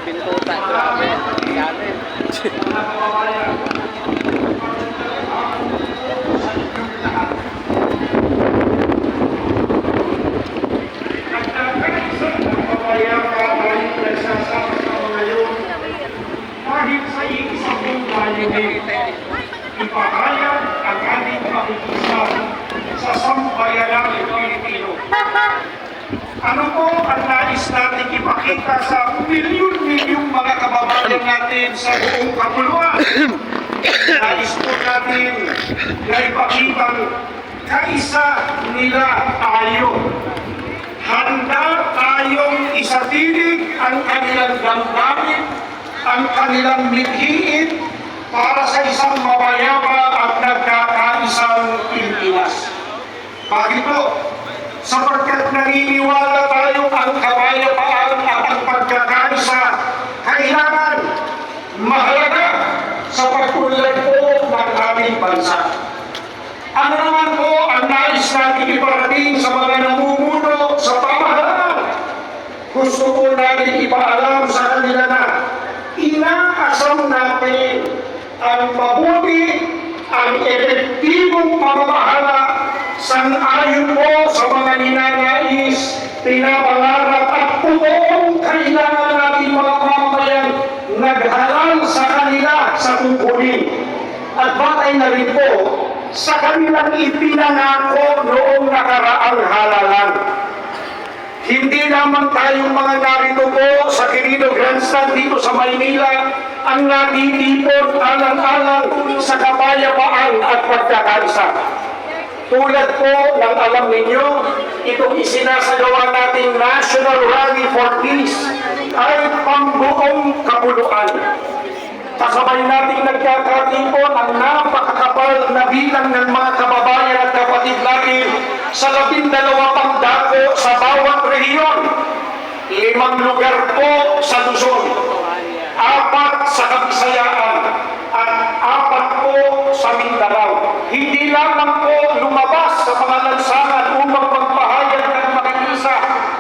Bintutan, grabe. Galit. Kahit sa iisang layunin, ipahayag ang ating pakikisama sa sambayanang Pilipino. Ano po ang nais natin ipakita sa milyon-milyong mga kababayan natin sa buong kapuluan? Nais po natin na ipakita kaisa nila tayo. Handa tayong isatinig ang kanilang damdamin, ang kanilang mithiin para sa isang mabayaba at nagkakaisang Pilipinas. Bakit po? Sapagkat naniniwala tayo ang kapayapaan at ang pagkakaisa kailangan mahalaga sa pagpunlad po ng aming bansa. Ano naman po ang nais natin iparating sa mga namumuno sa pamahalaan? Gusto po natin ipaalam sa kanila na inaasam natin ang mabuti, ang epektibong pamamahala sang-ayon po sa mga ninanais, pinapangarap at totoong kailangan natin mga mamamayan naghalal sa kanila sa tungkulin. At batay na rin po sa kanilang ipinangako noong nakaraang halalan. Hindi naman tayong mga narito po sa Quirino Grandstand dito sa Maynila ang natitipon alang-alang sa kapayapaan at pagkakaisa. Tulad po ng alam ninyo, itong isinasagawa nating National Rally for Peace ay pambuong kapuluan. Kasabay nating nagkakatipon ang napakakapal na bilang ng mga kababayan at kapatid natin sa 12 pang dako sa bawat rehiyon. 5 lugar po sa Luzon, 4 sa Kabisayaan, at 4 po sa Mindanao. Hindi lamang po lumabas sa mga lansangan upang magpahayag ng makikisa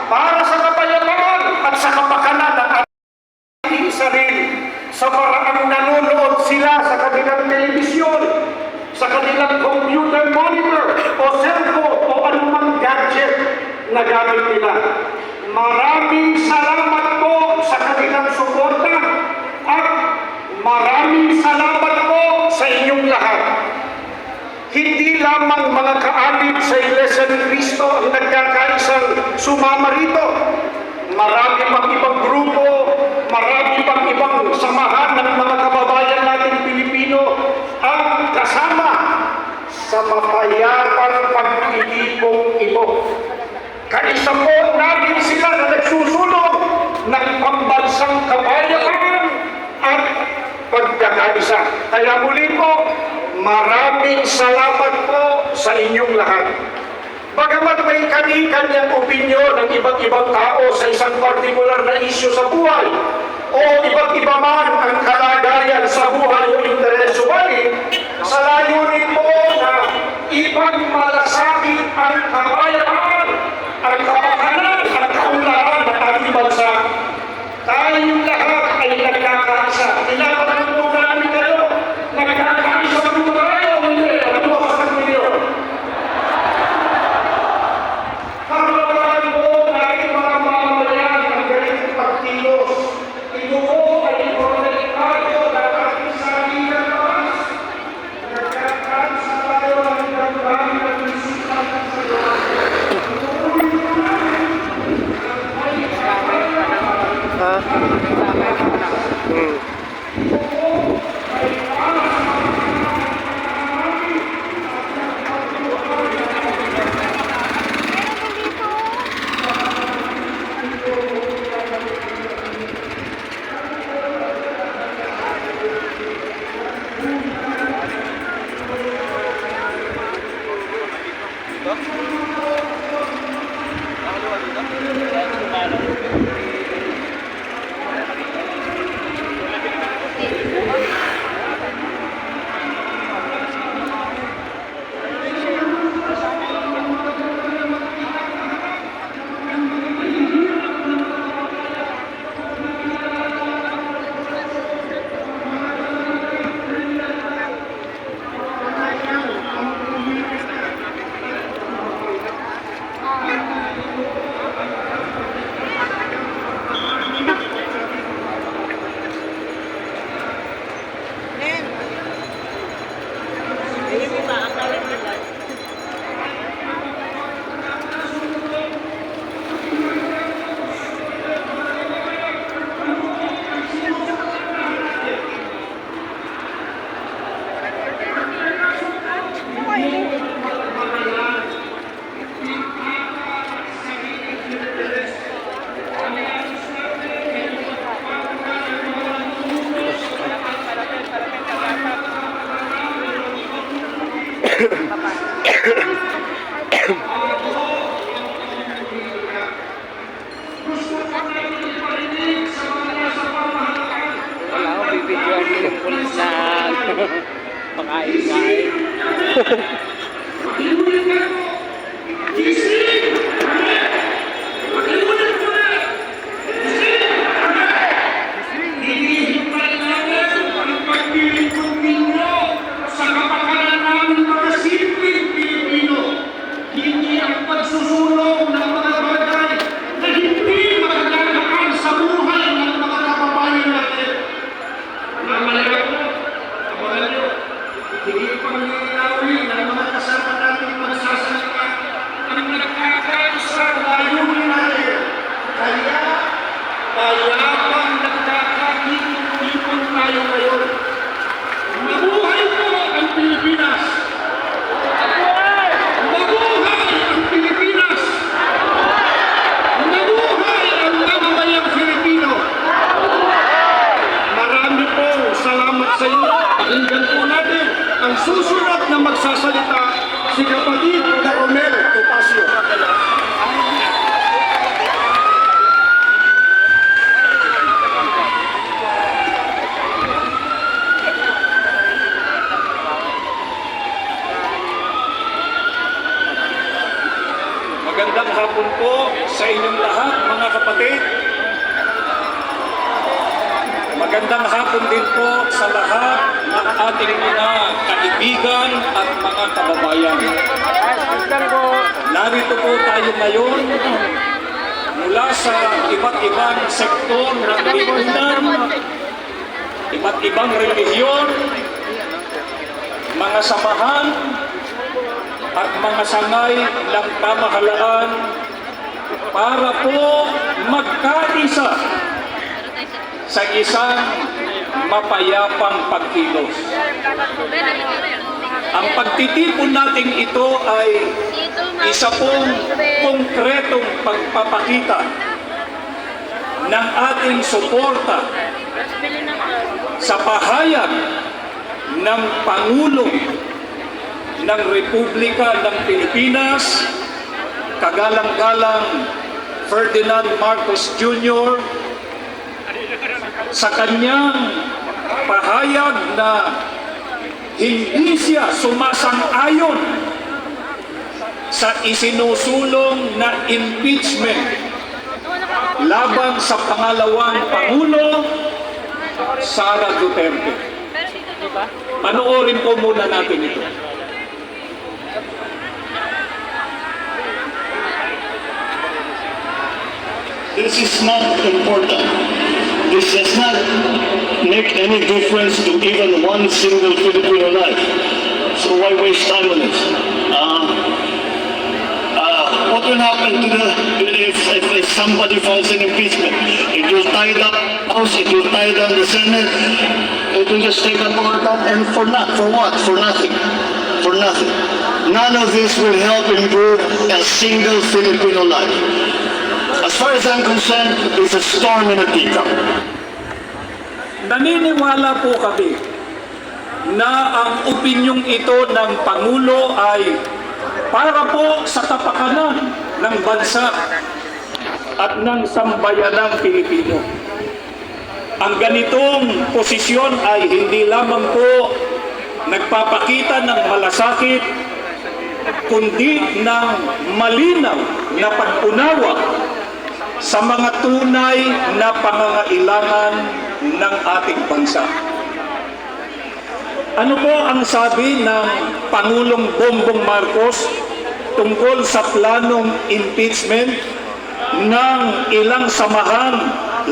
para sa kapayapaan at sa kapakanan ng ating sarili. Sa paraang nanonood sila sa kanilang telebisyon, sa kanilang computer monitor o cellphone o anumang gadget na gamit nila. Maraming salamat po sa kanilang suporta at maraming salamat po sa inyong lahat. Hindi lamang mga kaalib sa Iglesia ni Cristo ang nagkakaisang sumama rito. Marami pang ibang grupo, marami pang ibang samahan ng mga kababayan natin Pilipino ang kasama sa mapayapang pagtitipong ito. Kaisa po natin sila na nagsusulong ng pambansang kapayapaan at pagkakaisa. Kaya muli po, maraming salamat po sa inyong lahat. Bagamat may kani-kanyang opinyon ng iba't ibang tao sa isang partikular na isyu sa buhay o iba't iba man ang kalagayan sa buhay o interes subalit, sa layunin po na ipagmalasakit ang kapayapaan, ang kapakanan at kaunlaran ng ating bansa. Tayong lahat ay nagkakaisa. Tinatanong po namin kayo, nagkakaisa po tayo o hindi? Ano po sa kanyo? Maingay. Pakiulit ka mo! Gising! Pakiulit mo na! Hinihintayin namin ang paglilingkod ninyo sa kapakanan namin mga simpleng Pilipino. Hindi ang pagsusulong ng mga bagay na hindi magagagaan sa buhay ng mga kababayan natin. Namalaya ko, abangan nyo, hindi pang nilawin ng mga kasama natin magsasalita ang nagkakaroon sa layunin natin. Kaya pang nagkakatipon tayo ngayon. Mabuhay po ang Pilipinas! Mabuhay ang Pilipinas! Mabuhay ang mamamayang Filipino! Marami po salamat sa inyo. Pakinggan po natin ang susunod na magsasalita, si Kapatid Romel Topacio. Magandang hapon po sa inyong lahat, mga kapatid. Magandang hapon din po sa lahat ng ating mga kaibigan at mga kababayan. Narito po tayo ngayon mula sa iba't ibang sektor ng lipunan, iba't ibang relihiyon, mga samahan, at mga sangay ng pamahalaan para po magkaisa sa isang mapayapang pagkilos. Ang pagtitipon natin ito ay isa pong konkretong pagpapakita ng ating suporta sa pahayag ng Pangulo ng Republika ng Pilipinas, kagalang-galang Ferdinand Marcos Jr., sa kanyang pahayag na hindi siya sumasang-ayon sa isinusulong na impeachment laban sa pangalawang Pangulo, Sara Duterte. Panoorin po muna natin ito. This is not important. This does not make any difference to even one single Filipino life. So why waste time on it? What will happen to if somebody files an impeachment? It will tie up the House, it will tie down the Senate, it will just take up our time, and for what? For nothing. For nothing. None of this will help improve a single Filipino life. As far as I'm concerned, it's a storm in a teacup. Naniniwala po kami na ang opinyong ito ng Pangulo ay para po sa kapakanan ng bansa at ng sambayanang Pilipino. Ang ganitong posisyon ay hindi lamang po nagpapakita ng malasakit, kundi ng malinaw na pag-unawa sa mga tunay na pangangailangan ng ating bansa. Ano po ang sabi ng Pangulong Bongbong Marcos tungkol sa planong impeachment ng ilang samahan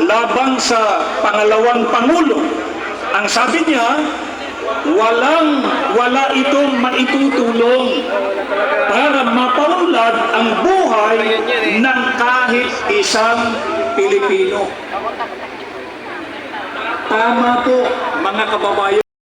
labang sa pangalawang Pangulo? Ang sabi niya, wala itong maitutulong para mapaunlad ang buhay ng kahit isang Pilipino. Tama po, mga kababayan.